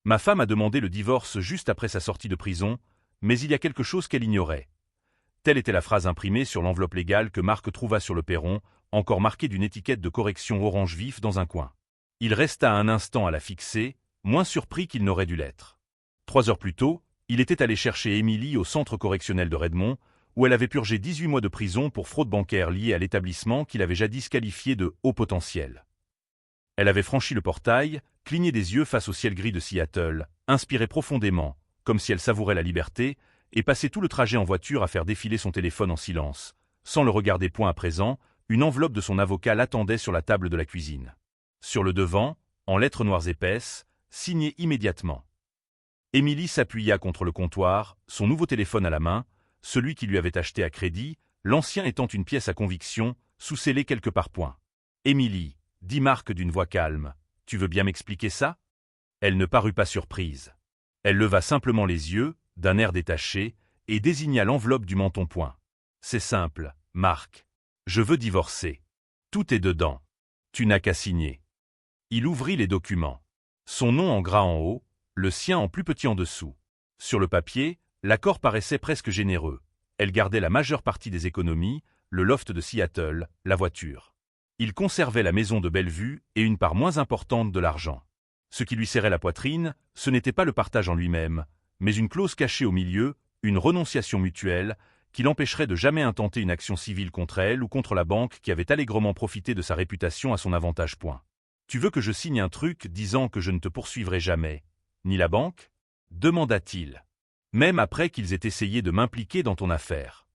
Ma femme a demandé le divorce juste après sa sortie de prison, mais il y a quelque chose qu'elle ignorait. Telle était la phrase imprimée sur l'enveloppe légale que Marc trouva sur le perron, encore marquée d'une étiquette de correction orange vif dans un coin. Il resta un instant à la fixer, moins surpris qu'il n'aurait dû l'être. 3 heures plus tôt, il était allé chercher Émilie au centre correctionnel de Redmond, où elle avait purgé 18 mois de prison pour fraude bancaire liée à l'établissement qu'il avait jadis qualifié de haut potentiel. Elle avait franchi le portail, cligné des yeux face au ciel gris de Seattle, inspiré profondément, comme si elle savourait la liberté, et passé tout le trajet en voiture à faire défiler son téléphone en silence. Sans le regarder point à présent, une enveloppe de son avocat l'attendait sur la table de la cuisine. Sur le devant, en lettres noires épaisses, signé immédiatement. Émilie s'appuya contre le comptoir, son nouveau téléphone à la main, celui qui lui avait acheté à crédit, l'ancien étant une pièce à conviction, sous-scellée quelque part point. « Émilie, dit Marc d'une voix calme, tu veux bien m'expliquer ça ?» Elle ne parut pas surprise. Elle leva simplement les yeux, d'un air détaché, et désigna l'enveloppe du menton point. « C'est simple, Marc. Je veux divorcer. Tout est dedans. Tu n'as qu'à signer. » Il ouvrit les documents. Son nom en gras en haut, le sien en plus petit en dessous. Sur le papier, l'accord paraissait presque généreux. Elle gardait la majeure partie des économies, le loft de Seattle, la voiture. Il conservait la maison de Bellevue et une part moins importante de l'argent. Ce qui lui serrait la poitrine, ce n'était pas le partage en lui-même, mais une clause cachée au milieu, une renonciation mutuelle, qui l'empêcherait de jamais intenter une action civile contre elle ou contre la banque qui avait allègrement profité de sa réputation à son avantage. Point. « Tu veux que je signe un truc disant que je ne te poursuivrai jamais, ni la banque ?» demanda-t-il. « Même après qu'ils aient essayé de m'impliquer dans ton affaire. »«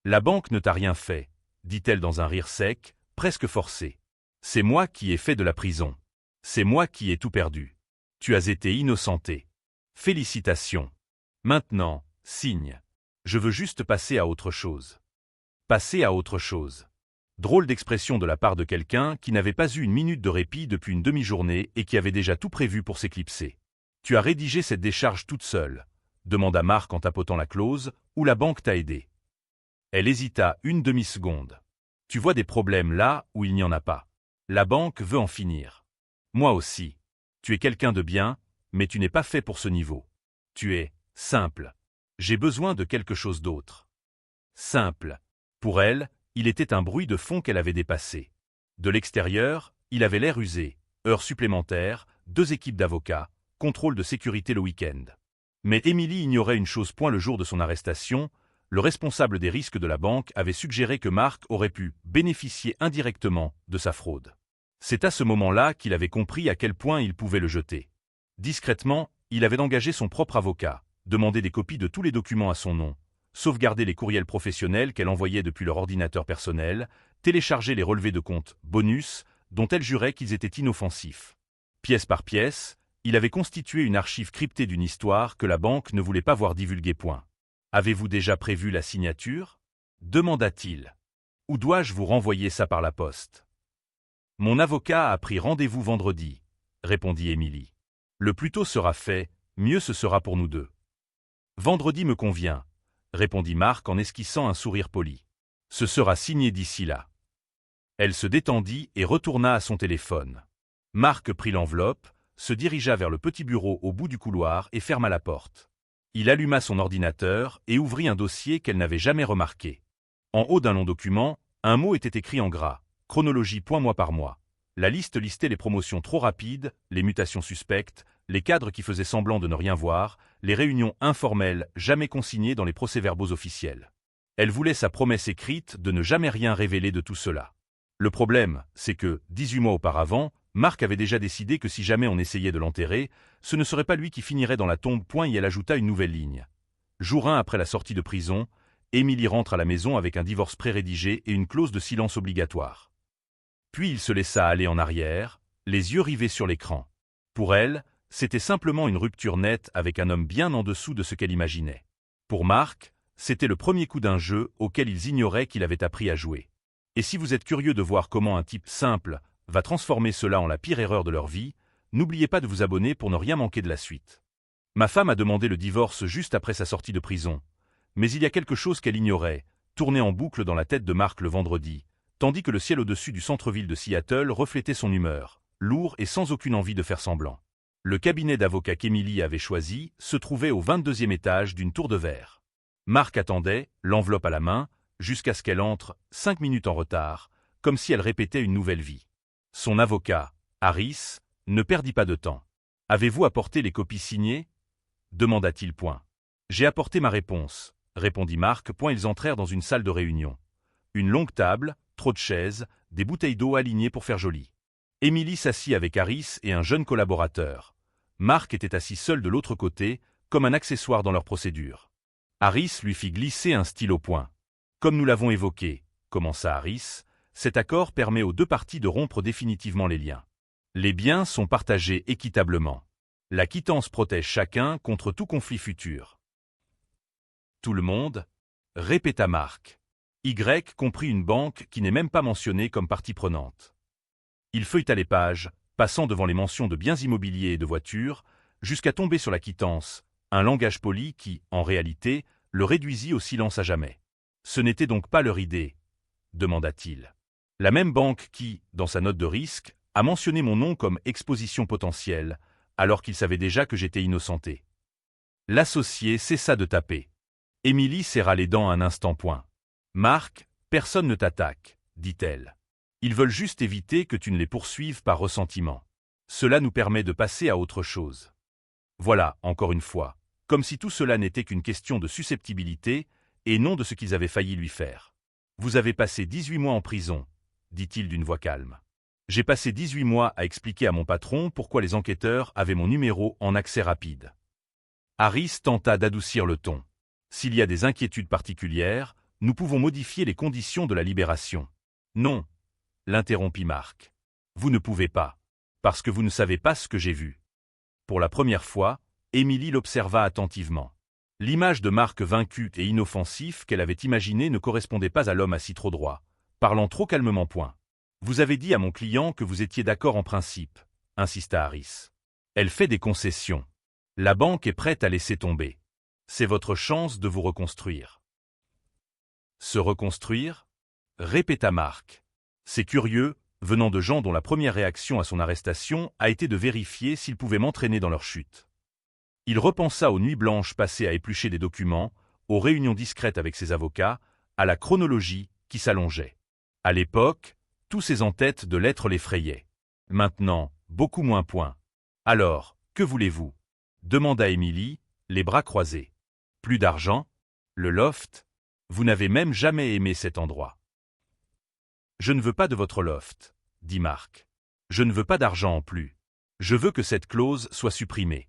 La banque ne t'a rien fait, » dit-elle dans un rire sec, presque forcé. « C'est moi qui ai fait de la prison. C'est moi qui ai tout perdu. Tu as été innocenté. Félicitations. Maintenant, signe. Je veux juste passer à autre chose. » Passer à autre chose. Drôle d'expression de la part de quelqu'un qui n'avait pas eu une minute de répit depuis une demi-journée et qui avait déjà tout prévu pour s'éclipser. « Tu as rédigé cette décharge toute seule ?» demanda Marc en tapotant la clause, « ou la banque t'a aidé ?» Elle hésita une demi-seconde. « Tu vois des problèmes là où il n'y en a pas. La banque veut en finir. Moi aussi. Tu es quelqu'un de bien, mais tu n'es pas fait pour ce niveau. Tu es simple. J'ai besoin de quelque chose d'autre. » Simple. Pour elle, il était un bruit de fond qu'elle avait dépassé. De l'extérieur, il avait l'air usé. Heures supplémentaires, 2 équipes d'avocats, contrôle de sécurité le week-end. Mais Émilie ignorait une chose point le jour de son arrestation, le responsable des risques de la banque avait suggéré que Marc aurait pu bénéficier indirectement de sa fraude. C'est à ce moment-là qu'il avait compris à quel point il pouvait le jeter. Discrètement, il avait engagé son propre avocat, demandé des copies de tous les documents à son nom, sauvegardé les courriels professionnels qu'elle envoyait depuis leur ordinateur personnel, téléchargé les relevés de compte bonus, dont elle jurait qu'ils étaient inoffensifs. Pièce par pièce, il avait constitué une archive cryptée d'une histoire que la banque ne voulait pas voir divulguer. Point. « Avez-vous déjà prévu la signature ?» demanda-t-il. « Ou dois-je vous renvoyer ça par la poste ?»« Mon avocat a pris rendez-vous vendredi, » répondit Émilie. « Le plus tôt sera fait, mieux ce sera pour nous deux. »« Vendredi me convient, » répondit Marc en esquissant un sourire poli. « Ce sera signé d'ici là. » Elle se détendit et retourna à son téléphone. Marc prit l'enveloppe, se dirigea vers le petit bureau au bout du couloir et ferma la porte. Il alluma son ordinateur et ouvrit un dossier qu'elle n'avait jamais remarqué. En haut d'un long document, un mot était écrit en gras, chronologie point mois par mois. La liste listait les promotions trop rapides, les mutations suspectes, les cadres qui faisaient semblant de ne rien voir, les réunions informelles jamais consignées dans les procès-verbaux officiels. Elle voulait sa promesse écrite de ne jamais rien révéler de tout cela. Le problème, c'est que, 18 mois auparavant, Marc avait déjà décidé que si jamais on essayait de l'enterrer, ce ne serait pas lui qui finirait dans la tombe. Et elle ajouta une nouvelle ligne. Jour 1 après la sortie de prison, Émilie rentre à la maison avec un divorce pré-rédigé et une clause de silence obligatoire. Puis il se laissa aller en arrière, les yeux rivés sur l'écran. Pour elle, c'était simplement une rupture nette avec un homme bien en dessous de ce qu'elle imaginait. Pour Marc, c'était le premier coup d'un jeu auquel ils ignoraient qu'il avait appris à jouer. Et si vous êtes curieux de voir comment un type simple va transformer cela en la pire erreur de leur vie, n'oubliez pas de vous abonner pour ne rien manquer de la suite. Ma femme a demandé le divorce juste après sa sortie de prison, mais il y a quelque chose qu'elle ignorait, tourné en boucle dans la tête de Marc le vendredi, tandis que le ciel au-dessus du centre-ville de Seattle reflétait son humeur, lourd et sans aucune envie de faire semblant. Le cabinet d'avocats qu'Émilie avait choisi se trouvait au 22e étage d'une tour de verre. Marc attendait, l'enveloppe à la main, jusqu'à ce qu'elle entre, 5 minutes en retard, comme si elle répétait une nouvelle vie. Son avocat, Harris, ne perdit pas de temps. « Avez-vous apporté les copies signées ?» demanda-t-il. Point. « J'ai apporté ma réponse », répondit Marc. Point. Ils entrèrent dans une salle de réunion. Une longue table, trop de chaises, des bouteilles d'eau alignées pour faire joli. Émilie s'assit avec Harris et un jeune collaborateur. Marc était assis seul de l'autre côté, comme un accessoire dans leur procédure. Harris lui fit glisser un stylo. Point. « Comme nous l'avons évoqué, » commença Harris, « cet accord permet aux deux parties de rompre définitivement les liens. Les biens sont partagés équitablement. La quittance protège chacun contre tout conflit futur. » Tout le monde, répéta Marc. Y compris une banque qui n'est même pas mentionnée comme partie prenante. Il feuilleta les pages, passant devant les mentions de biens immobiliers et de voitures, jusqu'à tomber sur la quittance, un langage poli qui, en réalité, le réduisit au silence à jamais. « Ce n'était donc pas leur idée ?» demanda-t-il. « La même banque qui, dans sa note de risque, a mentionné mon nom comme exposition potentielle, alors qu'il savait déjà que j'étais innocenté. » L'associé cessa de taper. Émilie serra les dents un instant. Point. « Marc, personne ne t'attaque, dit-elle. Ils veulent juste éviter que tu ne les poursuives par ressentiment. Cela nous permet de passer à autre chose. » Voilà, encore une fois, comme si tout cela n'était qu'une question de susceptibilité et non de ce qu'ils avaient failli lui faire. « Vous avez passé 18 mois en prison, » dit-il d'une voix calme. « J'ai passé 18 mois à expliquer à mon patron pourquoi les enquêteurs avaient mon numéro en accès rapide. » Harris tenta d'adoucir le ton. « S'il y a des inquiétudes particulières, nous pouvons modifier les conditions de la libération. »« Non, » l'interrompit Marc. « Vous ne pouvez pas, parce que vous ne savez pas ce que j'ai vu. » Pour la première fois, Émilie l'observa attentivement. L'image de Marc vaincu et inoffensif qu'elle avait imaginée ne correspondait pas à l'homme assis trop droit, parlant trop calmement. Point. « Vous avez dit à mon client que vous étiez d'accord en principe, » insista Harris. « Elle fait des concessions. La banque est prête à laisser tomber. C'est votre chance de vous reconstruire. » « Se reconstruire ?» répéta Marc. « C'est curieux, venant de gens dont la première réaction à son arrestation a été de vérifier s'ils pouvaient m'entraîner dans leur chute. » Il repensa aux nuits blanches passées à éplucher des documents, aux réunions discrètes avec ses avocats, à la chronologie qui s'allongeait. À l'époque, tous ces en-têtes de lettres l'effrayaient. Maintenant, beaucoup moins. Point. « Alors, que voulez-vous » demanda Émilie, les bras croisés. « Plus d'argent ? Le loft ? Vous n'avez même jamais aimé cet endroit. »« Je ne veux pas de votre loft, » dit Marc. « Je ne veux pas d'argent en plus. Je veux que cette clause soit supprimée.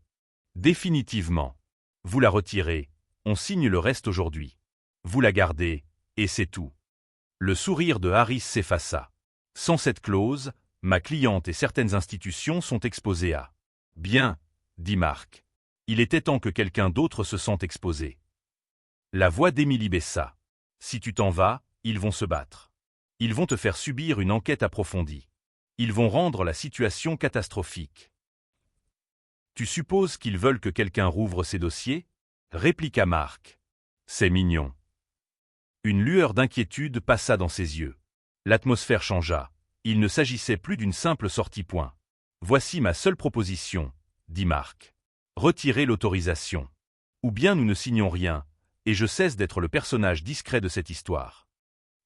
Définitivement. Vous la retirez, on signe le reste aujourd'hui. Vous la gardez, et c'est tout. » Le sourire de Harris s'effaça. « Sans cette clause, ma cliente et certaines institutions sont exposées à... » « Bien, » dit Marc. « Il était temps que quelqu'un d'autre se sente exposé. » La voix d'Émilie baissa. « Si tu t'en vas, ils vont se battre. Ils vont te faire subir une enquête approfondie. Ils vont rendre la situation catastrophique. »« Tu supposes qu'ils veulent que quelqu'un rouvre ces dossiers ?» répliqua Marc. « C'est mignon. » Une lueur d'inquiétude passa dans ses yeux. L'atmosphère changea. Il ne s'agissait plus d'une simple sortie. Point. « Voici ma seule proposition, » dit Marc. « Retirez l'autorisation. Ou bien nous ne signons rien, et je cesse d'être le personnage discret de cette histoire. »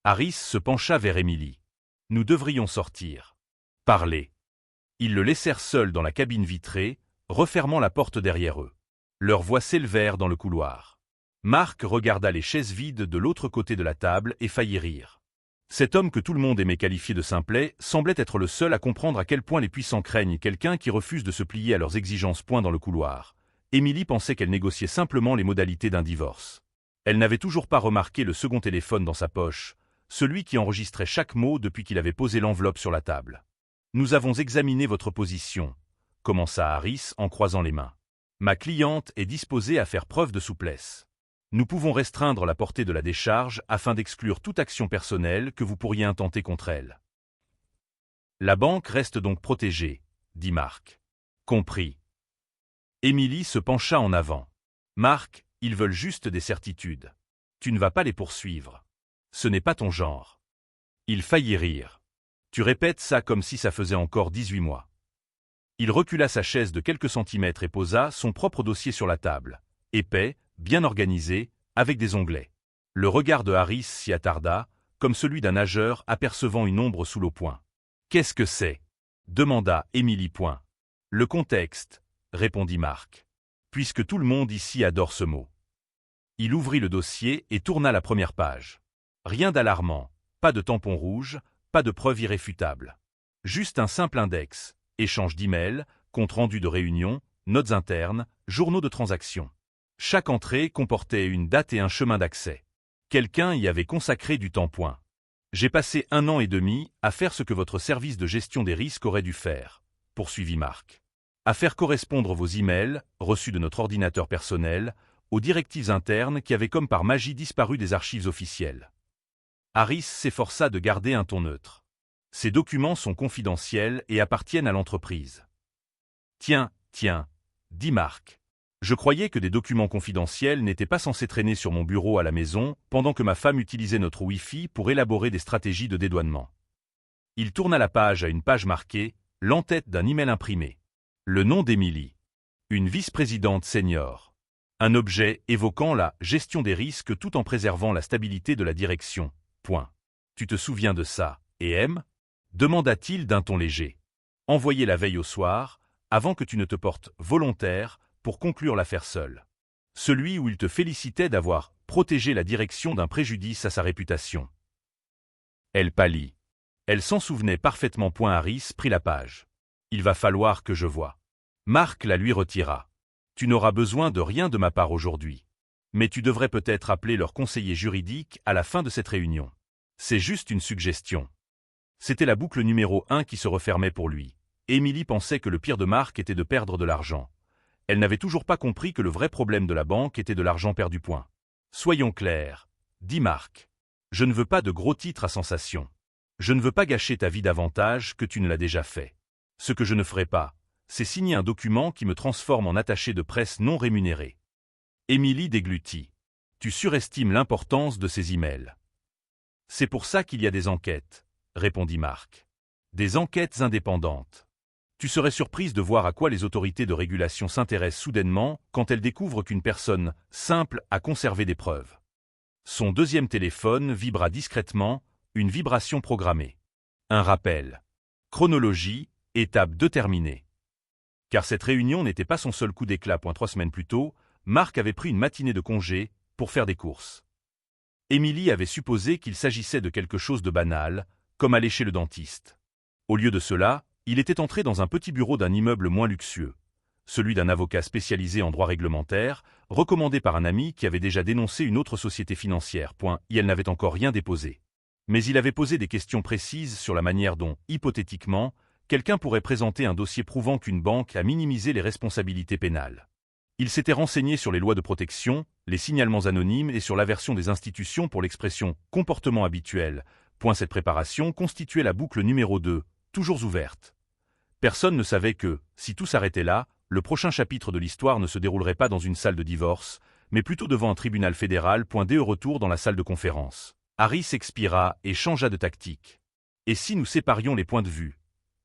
Harris se pencha vers Émilie. « Nous devrions sortir. Parler. » Ils le laissèrent seul dans la cabine vitrée, refermant la porte derrière eux. Leurs voix s'élevèrent dans le couloir. Marc regarda les chaises vides de l'autre côté de la table et faillit rire. Cet homme que tout le monde aimait qualifier de simplet semblait être le seul à comprendre à quel point les puissants craignent quelqu'un qui refuse de se plier à leurs exigences. Point. Dans le couloir, Émilie pensait qu'elle négociait simplement les modalités d'un divorce. Elle n'avait toujours pas remarqué le second téléphone dans sa poche, celui qui enregistrait chaque mot depuis qu'il avait posé l'enveloppe sur la table. « Nous avons examiné votre position, » commença Harris en croisant les mains. « Ma cliente est disposée à faire preuve de souplesse. Nous pouvons restreindre la portée de la décharge afin d'exclure toute action personnelle que vous pourriez intenter contre elle. »« La banque reste donc protégée, » dit Marc. « Compris. » Émilie se pencha en avant. « Marc, ils veulent juste des certitudes. Tu ne vas pas les poursuivre. Ce n'est pas ton genre. » Il faillit rire. « Tu répètes ça comme si ça faisait encore 18 mois. » Il recula sa chaise de quelques centimètres et posa son propre dossier sur la table, épais, bien organisé, avec des onglets. Le regard de Harris s'y attarda, comme celui d'un nageur apercevant une ombre sous l'eau. Qu'est-ce que c'est? Demanda Émilie. Le contexte, répondit Marc. Puisque tout le monde ici adore ce mot. Il ouvrit le dossier et tourna la première page. Rien d'alarmant, pas de tampon rouge, pas de preuve irréfutable. Juste un simple index, échange d'emails, compte rendu de réunion, notes internes, journaux de transactions. Chaque entrée comportait une date et un chemin d'accès. Quelqu'un y avait consacré du temps. J'ai passé 1 an et demi à faire ce que votre service de gestion des risques aurait dû faire, poursuivit Marc. À faire correspondre vos emails, reçus de notre ordinateur personnel, aux directives internes qui avaient comme par magie disparu des archives officielles. Harris s'efforça de garder un ton neutre. Ces documents sont confidentiels et appartiennent à l'entreprise. Tiens, dit Marc. Je croyais que des documents confidentiels n'étaient pas censés traîner sur mon bureau à la maison pendant que ma femme utilisait notre Wi-Fi pour élaborer des stratégies de dédouanement. Il tourna la page à une page marquée « L'entête d'un email imprimé ». Le nom d'Émilie. Une vice-présidente senior. Un objet évoquant la gestion des risques tout en préservant la stabilité de la direction. Tu te souviens de ça, M? Demanda-t-il d'un ton léger. Envoyé la veille au soir, avant que tu ne te portes volontaire pour conclure l'affaire seule. Celui où il te félicitait d'avoir protégé la direction d'un préjudice à sa réputation. Elle pâlit. Elle s'en souvenait parfaitement. Harris prit la page. Il va falloir que je voie. Marc la lui retira. Tu n'auras besoin de rien de ma part aujourd'hui. Mais tu devrais peut-être appeler leur conseiller juridique à la fin de cette réunion. C'est juste une suggestion. C'était la boucle numéro 1 qui se refermait pour lui. Émilie pensait que le pire de Marc était de perdre de l'argent. Elle n'avait toujours pas compris que le vrai problème de la banque était de l'argent perdu. Soyons clairs, dit Marc. Je ne veux pas de gros titres à sensation. Je ne veux pas gâcher ta vie davantage que tu ne l'as déjà fait. Ce que je ne ferai pas, c'est signer un document qui me transforme en attaché de presse non rémunéré. Émilie déglutit. Tu surestimes l'importance de ces emails. C'est pour ça qu'il y a des enquêtes, répondit Marc. Des enquêtes indépendantes. Tu serais surprise de voir à quoi les autorités de régulation s'intéressent soudainement quand elles découvrent qu'une personne simple a conservé des preuves. Son deuxième téléphone vibra discrètement, une vibration programmée. Un rappel. Chronologie, étape 2 terminée. Car cette réunion n'était pas son seul coup d'éclat. 3 semaines plus tôt, Marc avait pris une matinée de congé pour faire des courses. Émilie avait supposé qu'il s'agissait de quelque chose de banal, comme aller chez le dentiste. Au lieu de cela, il était entré dans un petit bureau d'un immeuble moins luxueux, celui d'un avocat spécialisé en droit réglementaire, recommandé par un ami qui avait déjà dénoncé une autre société financière. Et elle n'avait encore rien déposé. Mais il avait posé des questions précises sur la manière dont, hypothétiquement, quelqu'un pourrait présenter un dossier prouvant qu'une banque a minimisé les responsabilités pénales. Il s'était renseigné sur les lois de protection, les signalements anonymes et sur l'aversion des institutions pour l'expression « comportement habituel ». Cette préparation constituait la boucle numéro 2, toujours ouverte. Personne ne savait que, si tout s'arrêtait là, le prochain chapitre de l'histoire ne se déroulerait pas dans une salle de divorce, mais plutôt devant un tribunal fédéral. Dès au retour dans la salle de conférence. Harris expira et changea de tactique. Et si nous séparions les points de vue,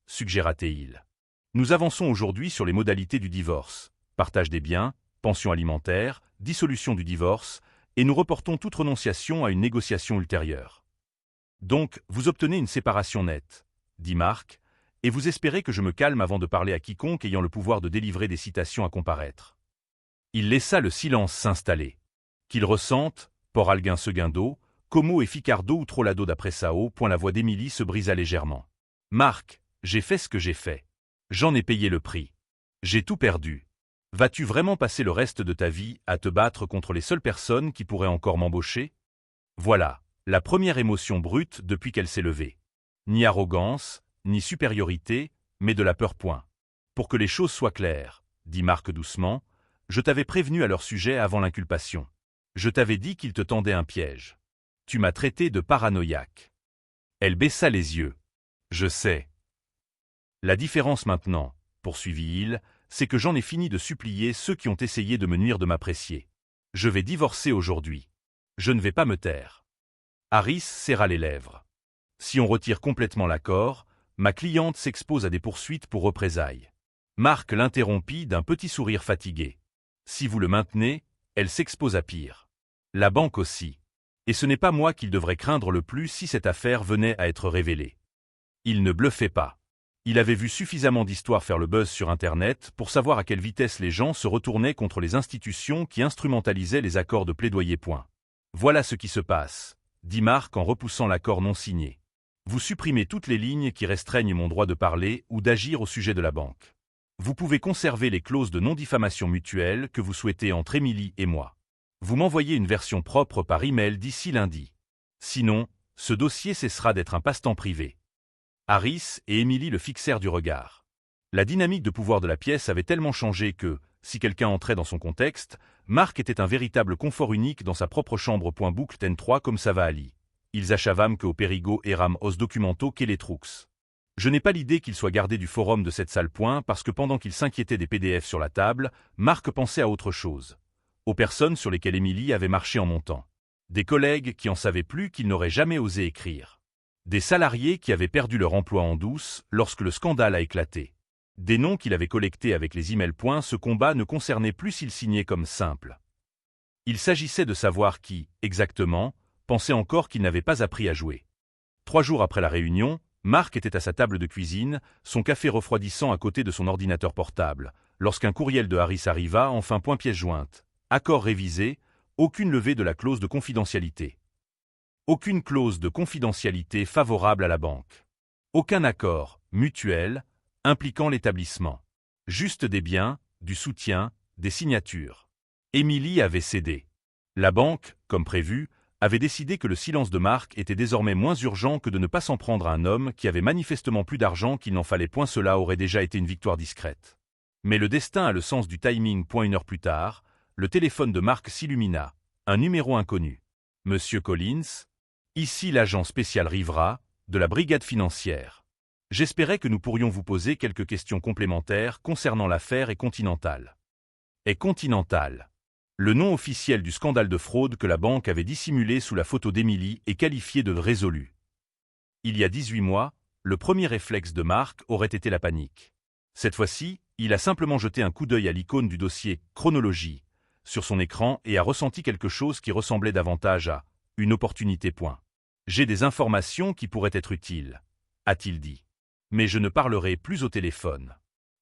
suggéra-t-il. Nous avançons aujourd'hui sur les modalités du divorce, partage des biens, pension alimentaire, dissolution du divorce, et nous reportons toute renonciation à une négociation ultérieure. Donc, vous obtenez une séparation nette, dit Marc, et vous espérez que je me calme avant de parler à quiconque ayant le pouvoir de délivrer des citations à comparaître. Il laissa le silence s'installer. Qu'il ressente, Port Alguin Seguindo, Como et Ficardo ou Trollado d'après Sao. La voix d'Émilie se brisa légèrement. Marc, j'ai fait ce que j'ai fait. J'en ai payé le prix. J'ai tout perdu. Vas-tu vraiment passer le reste de ta vie à te battre contre les seules personnes qui pourraient encore m'embaucher? Voilà, la première émotion brute depuis qu'elle s'est levée. Ni arrogance, ni supériorité, mais de la peur. Pour que les choses soient claires, dit Marc doucement, je t'avais prévenu à leur sujet avant l'inculpation. Je t'avais dit qu'ils te tendaient un piège. Tu m'as traité de paranoïaque. Elle baissa les yeux. Je sais. La différence maintenant, poursuivit-il, c'est que j'en ai fini de supplier ceux qui ont essayé de me nuire de m'apprécier. Je vais divorcer aujourd'hui. Je ne vais pas me taire. Harris serra les lèvres. Si on retire complètement l'accord, ma cliente s'expose à des poursuites pour représailles. Marc l'interrompit d'un petit sourire fatigué. Si vous le maintenez, elle s'expose à pire. La banque aussi. Et ce n'est pas moi qu'il devrait craindre le plus si cette affaire venait à être révélée. Il ne bluffait pas. Il avait vu suffisamment d'histoires faire le buzz sur Internet pour savoir à quelle vitesse les gens se retournaient contre les institutions qui instrumentalisaient les accords de plaidoyer. Voilà ce qui se passe, dit Marc en repoussant l'accord non signé. Vous supprimez toutes les lignes qui restreignent mon droit de parler ou d'agir au sujet de la banque. Vous pouvez conserver les clauses de non-diffamation mutuelle que vous souhaitez entre Émilie et moi. Vous m'envoyez une version propre par email d'ici lundi. Sinon, ce dossier cessera d'être un passe-temps privé. Harris et Émilie le fixèrent du regard. La dynamique de pouvoir de la pièce avait tellement changé que, si quelqu'un entrait dans son contexte, Marc était un véritable confort unique dans sa propre chambre. Boucle ten 3 comme ça va Ali. Ils achavam que au Périgo eram os documento que les trux. Je n'ai pas l'idée qu'il soit gardé du forum de cette salle. Parce que pendant qu'il s'inquiétait des PDF sur la table, Marc pensait à autre chose. Aux personnes sur lesquelles Émilie avait marché en montant. Des collègues qui en savaient plus qu'ils n'auraient jamais osé écrire. Des salariés qui avaient perdu leur emploi en douce lorsque le scandale a éclaté. Des noms qu'il avait collectés avec les emails. Ce combat ne concernait plus s'il signait comme simple. Il s'agissait de savoir qui, exactement, pensait encore qu'il n'avait pas appris à jouer. 3 jours après la réunion, Marc était à sa table de cuisine, son café refroidissant à côté de son ordinateur portable, lorsqu'un courriel de Harris arriva. Enfin, pièce jointe. Accord révisé, aucune levée de la clause de confidentialité. Aucune clause de confidentialité favorable à la banque. Aucun accord mutuel impliquant l'établissement. Juste des biens, du soutien, des signatures. Émilie avait cédé. La banque, comme prévu, avait décidé que le silence de Marc était désormais moins urgent que de ne pas s'en prendre à un homme qui avait manifestement plus d'argent qu'il n'en fallait. Cela aurait déjà été une victoire discrète. Mais le destin a le sens du timing. 1 heure plus tard, le téléphone de Marc s'illumina. Un numéro inconnu. Monsieur Collins, ici l'agent spécial Rivera, de la brigade financière. J'espérais que nous pourrions vous poser quelques questions complémentaires concernant l'affaire et Continental. Et Continental. Le nom officiel du scandale de fraude que la banque avait dissimulé sous la photo d'Émilie est qualifié de résolu. Il y a 18 mois, le premier réflexe de Marc aurait été la panique. Cette fois-ci, il a simplement jeté un coup d'œil à l'icône du dossier « Chronologie » sur son écran et a ressenti quelque chose qui ressemblait davantage à « une opportunité ». J'ai des informations qui pourraient être utiles, a-t-il dit. Mais je ne parlerai plus au téléphone.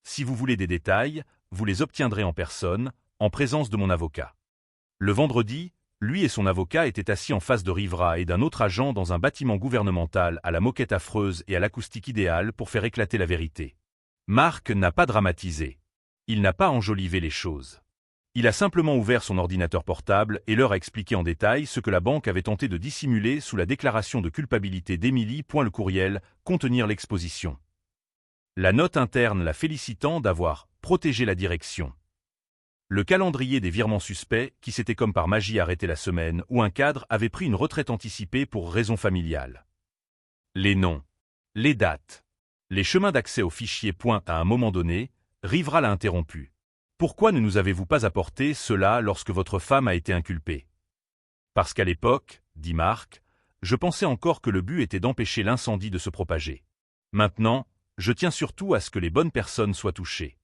Si vous voulez des détails, vous les obtiendrez en personne, en présence de mon avocat. Le vendredi, lui et son avocat étaient assis en face de Rivera et d'un autre agent dans un bâtiment gouvernemental à la moquette affreuse et à l'acoustique idéale pour faire éclater la vérité. Marc n'a pas dramatisé. Il n'a pas enjolivé les choses. Il a simplement ouvert son ordinateur portable et leur a expliqué en détail ce que la banque avait tenté de dissimuler sous la déclaration de culpabilité d'Émilie. Le courriel, contenir l'exposition. La note interne la félicitant d'avoir protégé la direction. Le calendrier des virements suspects qui s'était comme par magie arrêté la semaine où un cadre avait pris une retraite anticipée pour raison familiale. Les noms. Les dates. Les chemins d'accès aux fichiers. À un moment donné, Rivera l'a interrompu. Pourquoi ne nous avez-vous pas apporté cela lorsque votre femme a été inculpée? Parce qu'à l'époque, dit Marc, je pensais encore que le but était d'empêcher l'incendie de se propager. Maintenant, je tiens surtout à ce que les bonnes personnes soient touchées.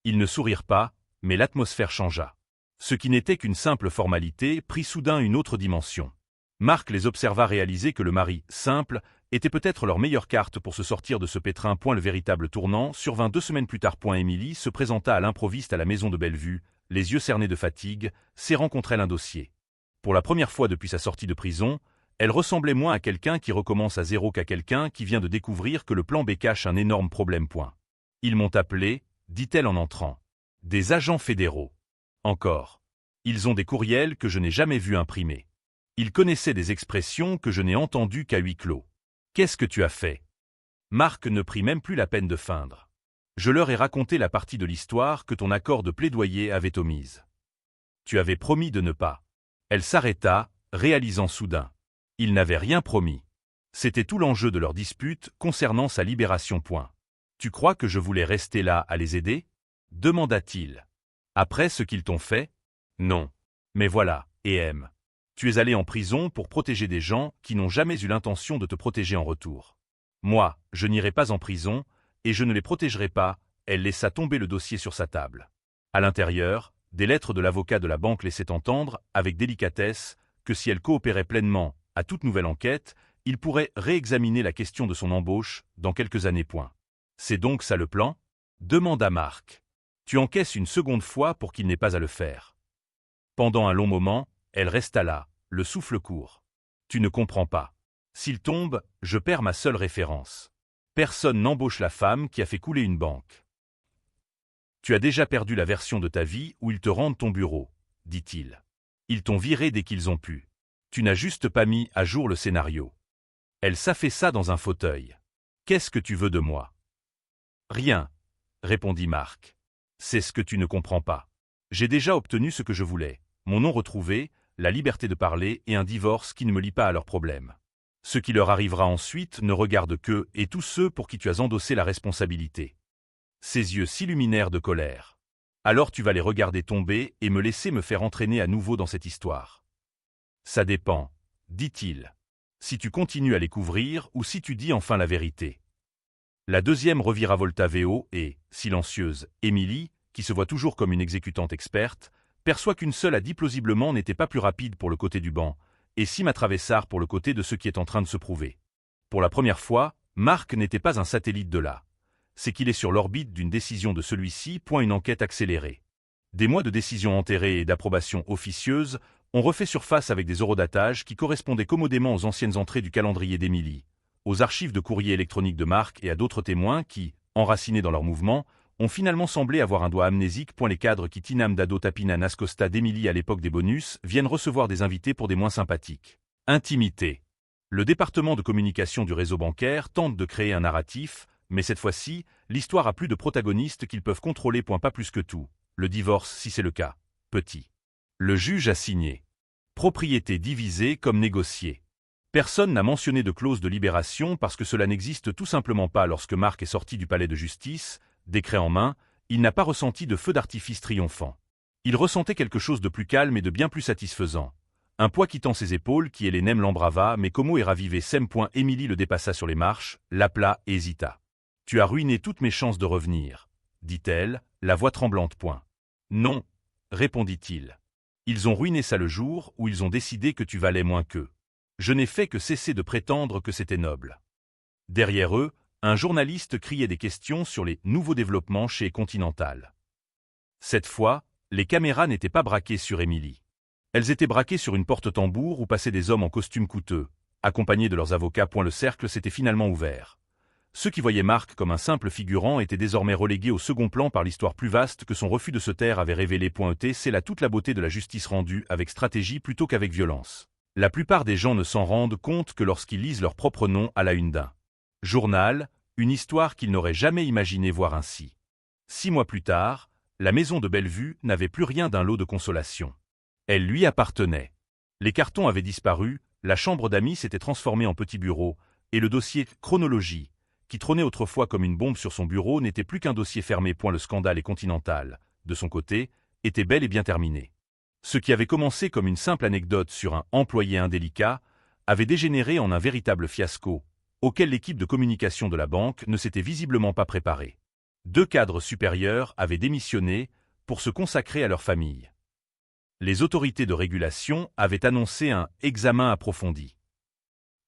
Ils ne sourirent pas, mais l'atmosphère changea. Ce qui n'était qu'une simple formalité prit soudain une autre dimension. Marc les observa réaliser que le mari, simple, était peut-être leur meilleure carte pour se sortir de ce pétrin. Le véritable tournant survint 2 semaines plus tard. Émilie se présenta à l'improviste à la maison de Bellevue, les yeux cernés de fatigue, serrant contre elle un dossier. Pour la première fois depuis sa sortie de prison, elle ressemblait moins à quelqu'un qui recommence à zéro qu'à quelqu'un qui vient de découvrir que le plan B cache un énorme problème. Ils m'ont appelé, dit-elle en entrant. Des agents fédéraux. Encore. Ils ont des courriels que je n'ai jamais vus imprimés. Ils connaissaient des expressions que je n'ai entendues qu'à huis clos. Qu'est-ce que tu as fait? Marc ne prit même plus la peine de feindre. Je leur ai raconté la partie de l'histoire que ton accord de plaidoyer avait omise. Tu avais promis de ne pas. Elle s'arrêta, réalisant soudain. Il n'avait rien promis. C'était tout l'enjeu de leur dispute concernant sa libération. Tu crois que je voulais rester là à les aider? Demanda-t-il. Après ce qu'ils t'ont fait? Non. Mais voilà, et tu es allé en prison pour protéger des gens qui n'ont jamais eu l'intention de te protéger en retour. Moi, je n'irai pas en prison, et je ne les protégerai pas, elle laissa tomber le dossier sur sa table. À l'intérieur, des lettres de l'avocat de la banque laissaient entendre, avec délicatesse, que si elle coopérait pleinement à toute nouvelle enquête, il pourrait réexaminer la question de son embauche dans quelques années. C'est donc ça le plan? Demanda Marc. Tu encaisses une seconde fois pour qu'il n'ait pas à le faire. Pendant un long moment, elle resta là, le souffle court. Tu ne comprends pas. S'il tombe, je perds ma seule référence. Personne n'embauche la femme qui a fait couler une banque. Tu as déjà perdu la version de ta vie où ils te rendent ton bureau, dit-il. Ils t'ont viré dès qu'ils ont pu. Tu n'as juste pas mis à jour le scénario. Elle s'affaissa dans un fauteuil. Qu'est-ce que tu veux de moi? Rien, répondit Marc. C'est ce que tu ne comprends pas. J'ai déjà obtenu ce que je voulais, mon nom retrouvé, la liberté de parler et un divorce qui ne me lie pas à leurs problèmes. Ce qui leur arrivera ensuite ne regarde qu'eux et tous ceux pour qui tu as endossé la responsabilité. Ses yeux s'illuminèrent de colère. Alors tu vas les regarder tomber et me laisser me faire entraîner à nouveau dans cette histoire. Ça dépend, dit-il. Si tu continues à les couvrir ou si tu dis enfin la vérité. La deuxième reviravolta VO et, silencieuse, Émilie, qui se voit toujours comme une exécutante experte, perçoit qu'une seule a dit plausiblement n'était pas plus rapide pour le côté du banc, et Sim atravessard pour le côté de ce qui est en train de se prouver. Pour la première fois, Marc n'était pas un satellite de là. C'est qu'il est sur l'orbite d'une décision de celui-ci, point une enquête accélérée. Des mois de décisions enterrées et d'approbations officieuses ont refait surface avec des eurodatages qui correspondaient commodément aux anciennes entrées du calendrier d'Émilie, aux archives de courrier électronique de Marc et à d'autres témoins qui, enracinés dans leur mouvement, ont finalement semblé avoir un doigt amnésique. Les cadres qui Tinam Dado Tapina Nascosta d'Émilie à l'époque des bonus viennent recevoir des invités pour des moins sympathiques. Intimité. Le département de communication du réseau bancaire tente de créer un narratif, mais cette fois-ci, l'histoire a plus de protagonistes qu'ils peuvent contrôler. Pas plus que tout. Le divorce si c'est le cas. Petit. Le juge a signé. Propriété divisée comme négociée. Personne n'a mentionné de clause de libération parce que cela n'existe tout simplement pas. Lorsque Marc est sorti du palais de justice, décret en main, il n'a pas ressenti de feu d'artifice triomphant. Il ressentait quelque chose de plus calme et de bien plus satisfaisant. Un poids quittant ses épaules qui Hélène l'embrava, mais Como est ravivé. Émilie le dépassa sur les marches, l'appela et hésita. Tu as ruiné toutes mes chances de revenir, dit-elle, la voix tremblante. Non, répondit-il. Ils ont ruiné ça le jour où ils ont décidé que tu valais moins qu'eux. Je n'ai fait que cesser de prétendre que c'était noble. Derrière eux, un journaliste criait des questions sur les nouveaux développements chez Continental. Cette fois, les caméras n'étaient pas braquées sur Émilie. Elles étaient braquées sur une porte-tambour où passaient des hommes en costume coûteux, accompagnés de leurs avocats. Le cercle s'était finalement ouvert. Ceux qui voyaient Marc comme un simple figurant étaient désormais relégués au second plan par l'histoire plus vaste que son refus de se taire avait révélé. C'est là toute la beauté de la justice rendue avec stratégie plutôt qu'avec violence. La plupart des gens ne s'en rendent compte que lorsqu'ils lisent leur propre nom à la une d'un journal, une histoire qu'ils n'auraient jamais imaginé voir ainsi. 6 mois plus tard, la maison de Bellevue n'avait plus rien d'un lot de consolation. Elle lui appartenait. Les cartons avaient disparu, la chambre d'amis s'était transformée en petit bureau, et le dossier « Chronologie », qui trônait autrefois comme une bombe sur son bureau, n'était plus qu'un dossier fermé. Le scandale et Continental, de son côté, était bel et bien terminé. Ce qui avait commencé comme une simple anecdote sur un employé indélicat avait dégénéré en un véritable fiasco, auquel l'équipe de communication de la banque ne s'était visiblement pas préparée. 2 cadres supérieurs avaient démissionné pour se consacrer à leur famille. Les autorités de régulation avaient annoncé un examen approfondi.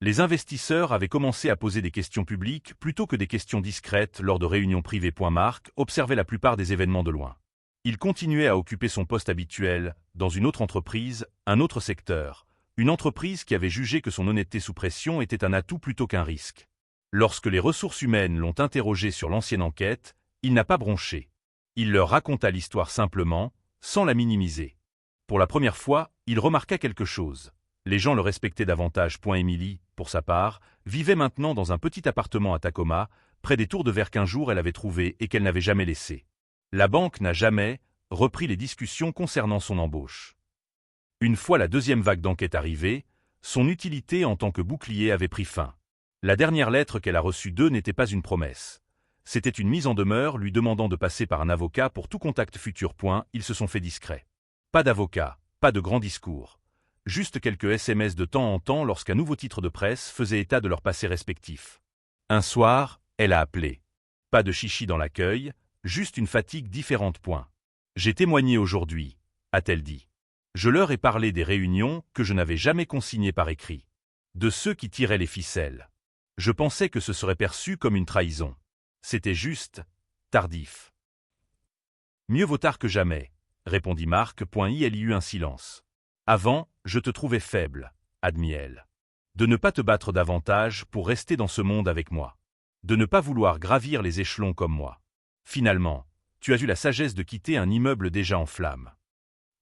Les investisseurs avaient commencé à poser des questions publiques plutôt que des questions discrètes lors de réunions privées. Marc observait la plupart des événements de loin. Il continuait à occuper son poste habituel, dans une autre entreprise, un autre secteur, une entreprise qui avait jugé que son honnêteté sous pression était un atout plutôt qu'un risque. Lorsque les ressources humaines l'ont interrogé sur l'ancienne enquête, il n'a pas bronché. Il leur raconta l'histoire simplement, sans la minimiser. Pour la première fois, il remarqua quelque chose. Les gens le respectaient davantage. Émilie, pour sa part, vivait maintenant dans un petit appartement à Tacoma, près des tours de verre qu'un jour elle avait trouvé et qu'elle n'avait jamais laissé. La banque n'a jamais repris les discussions concernant son embauche. Une fois la deuxième vague d'enquête arrivée, son utilité en tant que bouclier avait pris fin. La dernière lettre qu'elle a reçue d'eux n'était pas une promesse. C'était une mise en demeure lui demandant de passer par un avocat pour tout contact futur. Ils se sont fait discrets. Pas d'avocat, pas de grand discours. Juste quelques SMS de temps en temps lorsqu'un nouveau titre de presse faisait état de leur passé respectif. Un soir, elle a appelé. Pas de chichi dans l'accueil, juste une fatigue différente. J'ai témoigné aujourd'hui, a-t-elle dit. Je leur ai parlé des réunions que je n'avais jamais consignées par écrit. De ceux qui tiraient les ficelles. Je pensais que ce serait perçu comme une trahison. C'était juste, tardif. Mieux vaut tard que jamais, répondit Marc. Il y eut un silence. Avant, je te trouvais faible, admit-elle. De ne pas te battre davantage pour rester dans ce monde avec moi. De ne pas vouloir gravir les échelons comme moi. Finalement, tu as eu la sagesse de quitter un immeuble déjà en flammes.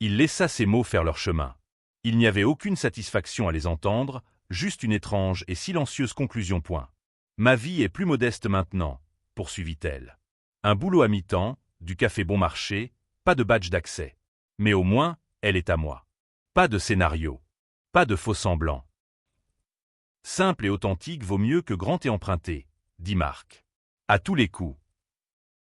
Il laissa ces mots faire leur chemin. Il n'y avait aucune satisfaction à les entendre, juste une étrange et silencieuse conclusion. Ma vie est plus modeste maintenant, poursuivit-elle. Un boulot à mi-temps, du café bon marché, pas de badge d'accès. Mais au moins, elle est à moi. Pas de scénario. Pas de faux semblants. Simple et authentique vaut mieux que grand et emprunté, dit Marc. À tous les coups.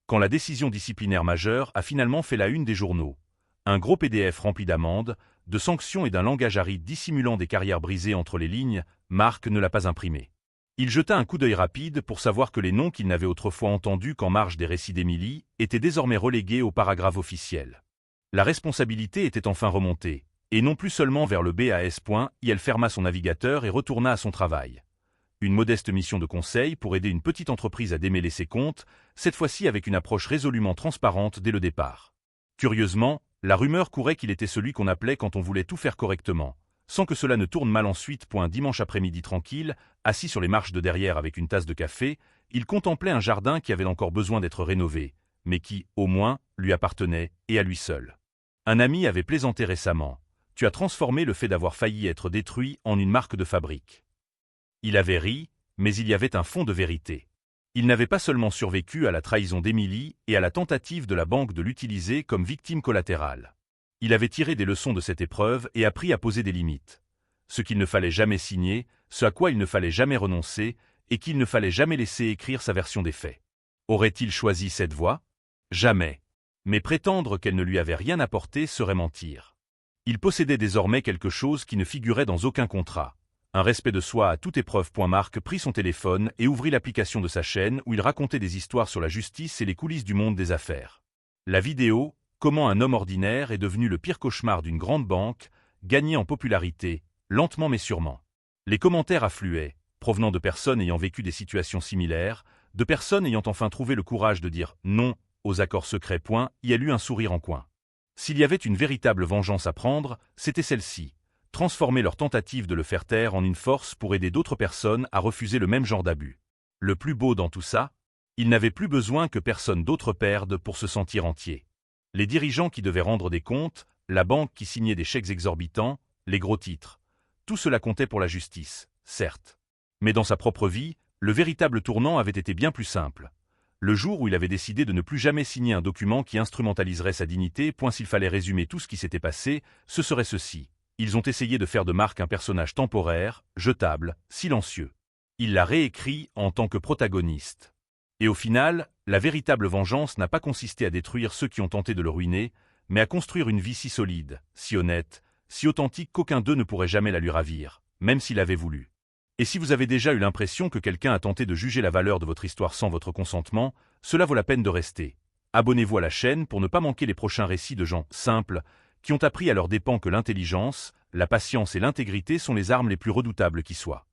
Quand la décision disciplinaire majeure a finalement fait la une des journaux, un gros PDF rempli d'amendes, de sanctions et d'un langage aride dissimulant des carrières brisées entre les lignes, Marc ne l'a pas imprimé. Il jeta un coup d'œil rapide pour savoir que les noms qu'il n'avait autrefois entendus qu'en marge des récits d'Émilie étaient désormais relégués au paragraphe officiel. La responsabilité était enfin remontée, et non plus seulement vers le BAS. Elle ferma son navigateur et retourna à son travail. Une modeste mission de conseil pour aider une petite entreprise à démêler ses comptes, cette fois-ci avec une approche résolument transparente dès le départ. Curieusement, la rumeur courait qu'il était celui qu'on appelait quand on voulait tout faire correctement, sans que cela ne tourne mal ensuite. Dimanche après-midi tranquille, assis sur les marches de derrière avec une tasse de café, il contemplait un jardin qui avait encore besoin d'être rénové, mais qui, au moins, lui appartenait, et à lui seul. Un ami avait plaisanté récemment. Tu as transformé le fait d'avoir failli être détruit en une marque de fabrique. Il avait ri, mais il y avait un fond de vérité. Il n'avait pas seulement survécu à la trahison d'Émilie et à la tentative de la banque de l'utiliser comme victime collatérale. Il avait tiré des leçons de cette épreuve et appris à poser des limites. Ce qu'il ne fallait jamais signer, ce à quoi il ne fallait jamais renoncer, et qu'il ne fallait jamais laisser écrire sa version des faits. Aurait-il choisi cette voie? Jamais. Mais prétendre qu'elle ne lui avait rien apporté serait mentir. Il possédait désormais quelque chose qui ne figurait dans aucun contrat. Un respect de soi à toute épreuve. Marc prit son téléphone et ouvrit l'application de sa chaîne où il racontait des histoires sur la justice et les coulisses du monde des affaires. La vidéo, comment un homme ordinaire est devenu le pire cauchemar d'une grande banque, gagnait en popularité, lentement mais sûrement. Les commentaires affluaient, provenant de personnes ayant vécu des situations similaires, de personnes ayant enfin trouvé le courage de dire non aux accords secrets. Il y a eu un sourire en coin. S'il y avait une véritable vengeance à prendre, c'était celle-ci. Transformer leur tentative de le faire taire en une force pour aider d'autres personnes à refuser le même genre d'abus. Le plus beau dans tout ça, il n'avait plus besoin que personne d'autre perde pour se sentir entier. Les dirigeants qui devaient rendre des comptes, la banque qui signait des chèques exorbitants, les gros titres. Tout cela comptait pour la justice, certes. Mais dans sa propre vie, le véritable tournant avait été bien plus simple. Le jour où il avait décidé de ne plus jamais signer un document qui instrumentaliserait sa dignité. S'il fallait résumer tout ce qui s'était passé, ce serait ceci. Ils ont essayé de faire de Marc un personnage temporaire, jetable, silencieux. Il l'a réécrit en tant que protagoniste. Et au final, la véritable vengeance n'a pas consisté à détruire ceux qui ont tenté de le ruiner, mais à construire une vie si solide, si honnête, si authentique qu'aucun d'eux ne pourrait jamais la lui ravir, même s'il avait voulu. Et si vous avez déjà eu l'impression que quelqu'un a tenté de juger la valeur de votre histoire sans votre consentement, cela vaut la peine de rester. Abonnez-vous à la chaîne pour ne pas manquer les prochains récits de gens simples, qui ont appris à leurs dépens que l'intelligence, la patience et l'intégrité sont les armes les plus redoutables qui soient.